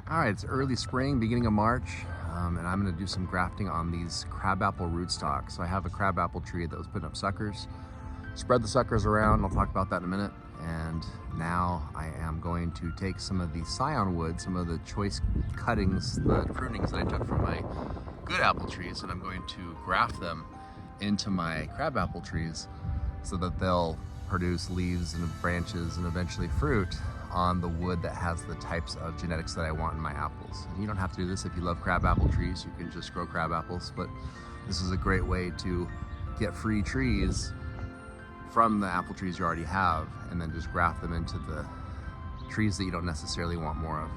All right, it's early spring, beginning of March, and I'm gonna do some grafting on these crabapple rootstocks. So I have a crabapple tree that was putting up suckers. Spread the suckers around, I'll talk about that in a minute. And now I am going to take some of the scion wood, some of the choice cuttings, the prunings that I took from my good apple trees, and I'm going to graft them into my crabapple trees so that they'll produce leaves and branches and eventually fruit on the wood that has the types of genetics that I want in my apples. And you don't have to do this if you love crabapple trees, you can just grow crab apples, but this is a great way to get free trees from the apple trees you already have and then just graft them into the trees that you don't necessarily want more of.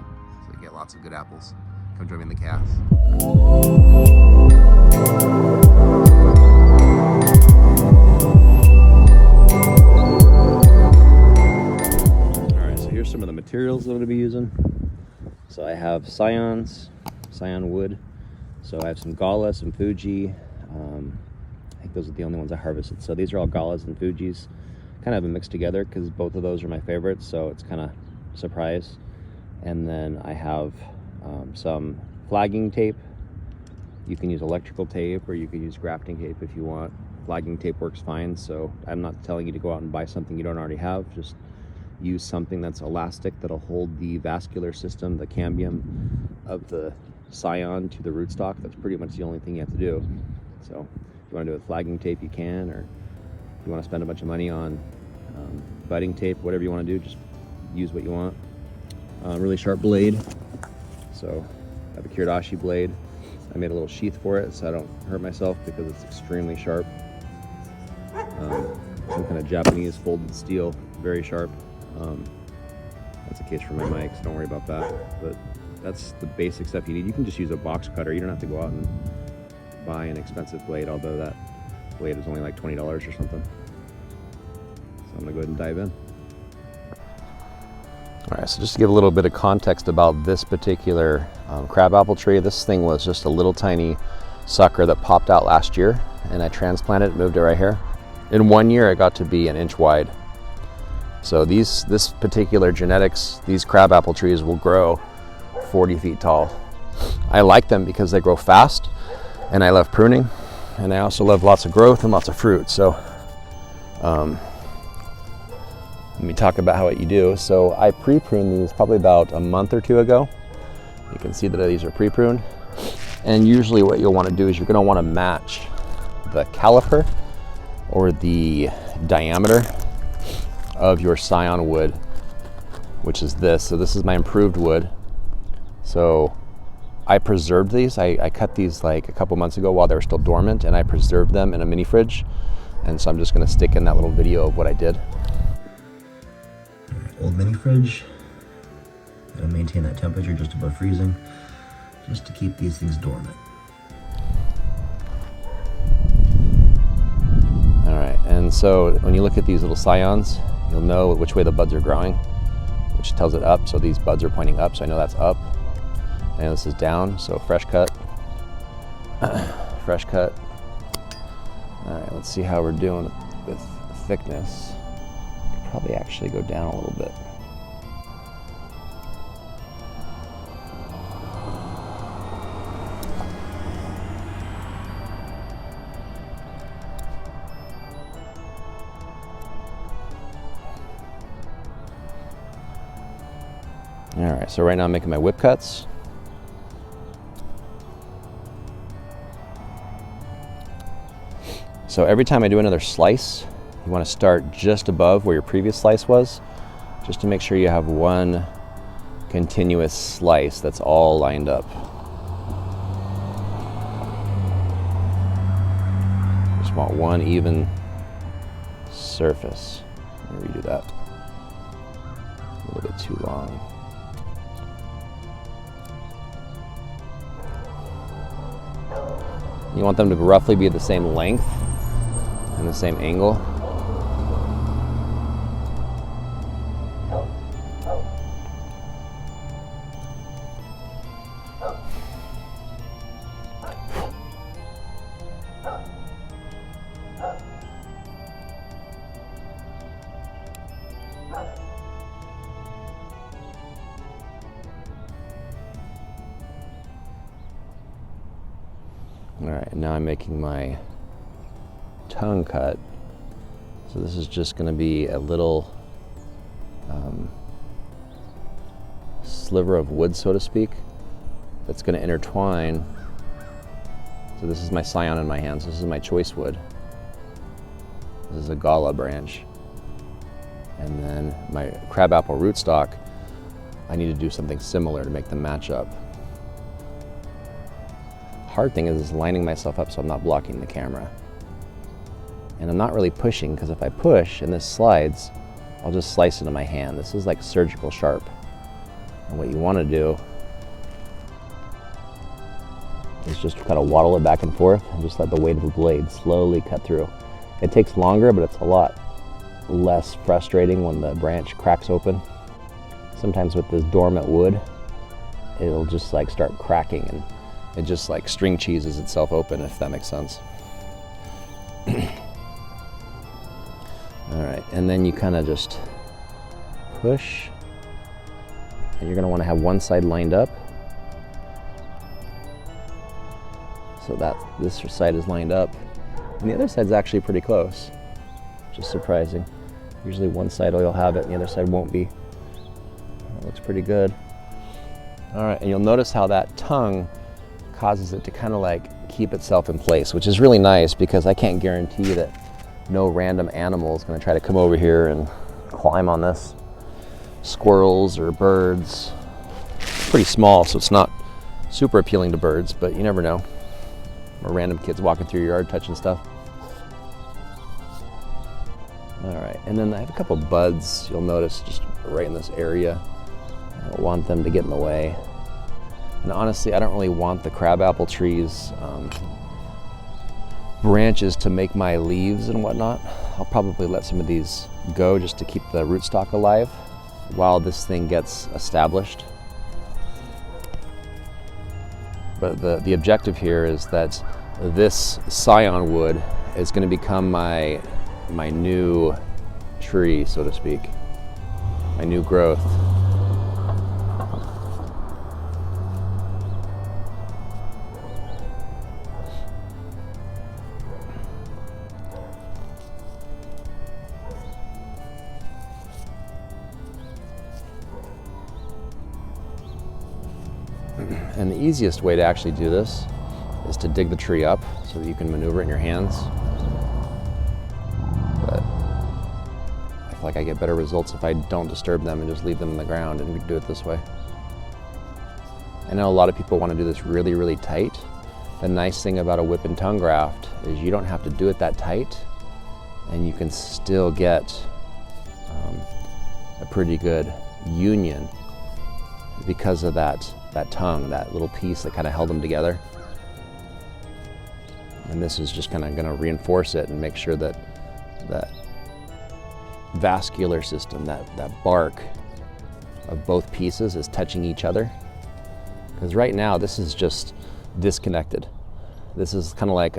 So you get lots of good apples. Come join me in the cast. Here's some of the materials that I'm going to be using. So I have scion wood. So I have some Gala, some Fuji. I think those are the only ones I harvested. So these are all Galas and Fujis. Kind of a mix together because both of those are my favorites. So it's kind of a surprise. And then I have some flagging tape. You can use electrical tape or you can use grafting tape if you want. Flagging tape works fine. So I'm not telling you to go out and buy something you don't already have. Just use something that's elastic that'll hold the vascular system, the cambium of the scion to the rootstock. That's pretty much the only thing you have to do. So if you want to do it with flagging tape, you can, or if you want to spend a bunch of money on budding tape, whatever you want to do, just use what you want. Really sharp blade. So I have a Kirdashi blade. I made a little sheath for it so I don't hurt myself because it's extremely sharp. Some kind of Japanese folded steel, very sharp. That's the case for my mics, don't worry about that. But that's the basic stuff you need. You can just use a box cutter. You don't have to go out and buy an expensive blade, although that blade is only like $20 or something. So I'm gonna go ahead and dive in. All right, so just to give a little bit of context about this particular crabapple tree, this thing was just a little tiny sucker that popped out last year, and I transplanted it, moved it right here. In 1 year, it got to be an inch wide. So this particular genetics, these crabapple trees will grow 40 feet tall. I like them because they grow fast, and I love pruning, and I also love lots of growth and lots of fruit. So let me talk about what you do. So I pre-pruned these probably about a month or two ago. You can see that these are pre-pruned. And usually what you'll want to do is you're going to want to match the caliper or the diameter of your scion wood, which is this. So this is my improved wood. So I preserved these. I cut these like a couple months ago while they were still dormant, and I preserved them in a mini fridge. And so I'm just gonna stick in that little video of what I did. Old mini fridge. Gotta maintain that temperature just above freezing, just to keep these things dormant. All right, and so when you look at these little scions, you'll know which way the buds are growing, which tells it up. So these buds are pointing up, so I know that's up. And this is down, so fresh cut. Fresh cut. All right, let's see how we're doing with thickness. Could probably actually go down a little bit. All right, so right now I'm making my whip cuts. So every time I do another slice, you want to start just above where your previous slice was, just to make sure you have one continuous slice that's all lined up. Just want one even surface. Let me redo that. A little bit too long. You want them to roughly be the same length and the same angle. All right, now I'm making my tongue cut. So this is just going to be a little sliver of wood, so to speak, that's going to intertwine. So this is my scion in my hands. This is my choice wood. This is a gala branch. And then my crabapple rootstock, I need to do something similar to make them match up. Hard thing is lining myself up so I'm not blocking the camera. And I'm not really pushing, because if I push and this slides, I'll just slice into my hand. This is like surgical sharp. And what you want to do is just kind of waddle it back and forth and just let the weight of the blade slowly cut through. It takes longer, but it's a lot less frustrating when the branch cracks open. Sometimes with this dormant wood, it'll just like start cracking and it just like string cheeses itself open, if that makes sense. All right, and then you kind of just push, and you're going to want to have one side lined up so that this side is lined up, and the other side's actually pretty close, which is surprising. Usually one side you'll have it and the other side won't be. That looks pretty good. All right, and you'll notice how that tongue causes it to kind of like keep itself in place, which is really nice, because I can't guarantee that no random animal is going to try to come over here and climb on this. Squirrels or birds. It's pretty small, so it's not super appealing to birds, but you never know. Or random kids walking through your yard touching stuff. All right, and then I have a couple buds, you'll notice, just right in this area. I don't want them to get in the way. And honestly, I don't really want the crabapple trees branches to make my leaves and whatnot. I'll probably let some of these go just to keep the rootstock alive while this thing gets established. But the objective here is that this scion wood is going to become my new tree, so to speak, my new growth. And the easiest way to actually do this is to dig the tree up so that you can maneuver it in your hands. But I feel like I get better results if I don't disturb them and just leave them in the ground, and we do it this way. I know a lot of people want to do this really, really tight. The nice thing about a whip and tongue graft is you don't have to do it that tight, and you can still get a pretty good union because of that tongue, that little piece that kind of held them together. And this is just kind of going to reinforce it and make sure that that vascular system, that bark of both pieces is touching each other. Because right now this is just disconnected. This is kind of like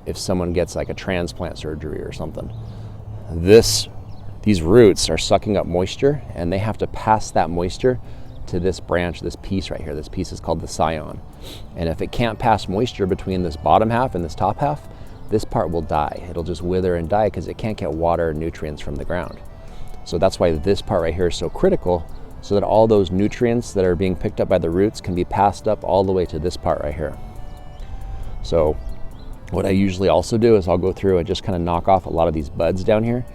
if someone gets like a transplant surgery or something. These roots are sucking up moisture, and they have to pass that moisture to this branch, this piece right here. This piece is called the scion. And if it can't pass moisture between this bottom half and this top half, this part will die. It'll just wither and die because it can't get water and nutrients from the ground. So that's why this part right here is so critical, so that all those nutrients that are being picked up by the roots can be passed up all the way to this part right here. So what I usually also do is I'll go through and just kind of knock off a lot of these buds down here,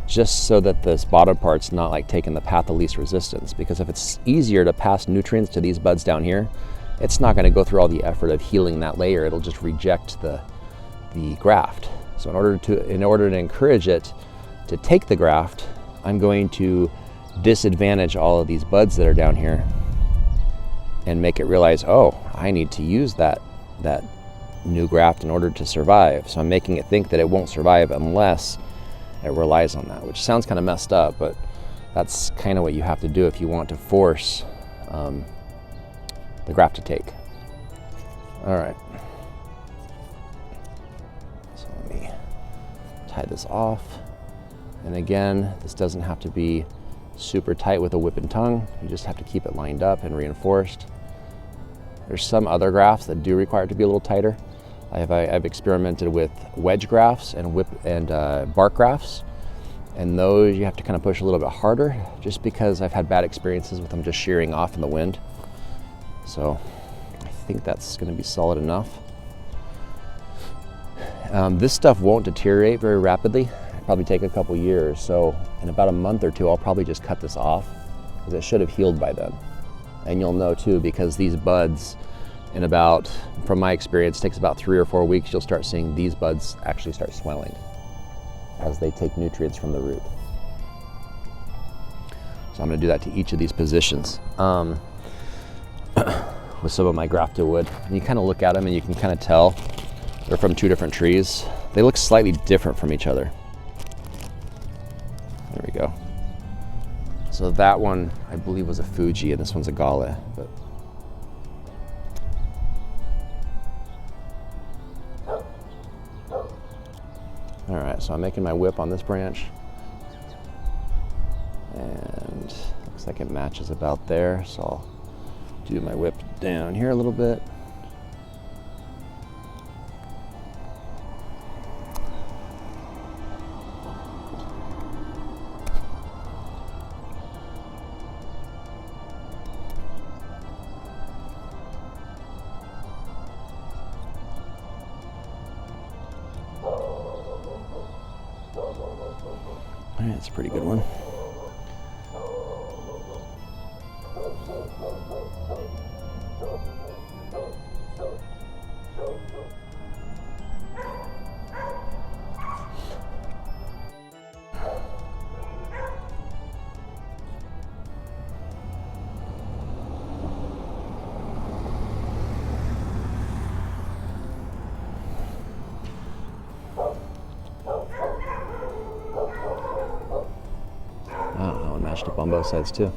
just so that this bottom part's not like taking the path of least resistance. Because if it's easier to pass nutrients to these buds down here, it's not going to go through all the effort of healing that layer. It'll just reject the graft. So in order to encourage it to take the graft, I'm going to disadvantage all of these buds that are down here and make it realize, oh, I need to use that new graft in order to survive. So I'm making it think that it won't survive unless it relies on that, which sounds kind of messed up, but that's kind of what you have to do if you want to force the graft to take. All right. So let me tie this off. And again, this doesn't have to be super tight with a whip and tongue. You just have to keep it lined up and reinforced. There's some other grafts that do require it to be a little tighter. I've experimented with wedge grafts and bark grafts, and those you have to kind of push a little bit harder, just because I've had bad experiences with them just shearing off in the wind. So I think that's going to be solid enough. This stuff won't deteriorate very rapidly. It'll probably take a couple years. So in about a month or two, I'll probably just cut this off, because it should have healed by then. And you'll know too, because these buds, in about, from my experience, takes about 3 or 4 weeks, you'll start seeing these buds actually start swelling as they take nutrients from the root. So I'm going to do that to each of these positions with some of my grafted wood. And you kind of look at them and you can kind of tell they're from 2 different trees. They look slightly different from each other. There we go. So that one, I believe, was a Fuji, and this one's a Gale. But all right, so I'm making my whip on this branch, and looks like it matches about there. So I'll do my whip down here a little bit. All right, that's a pretty good one. Matched up on both sides too.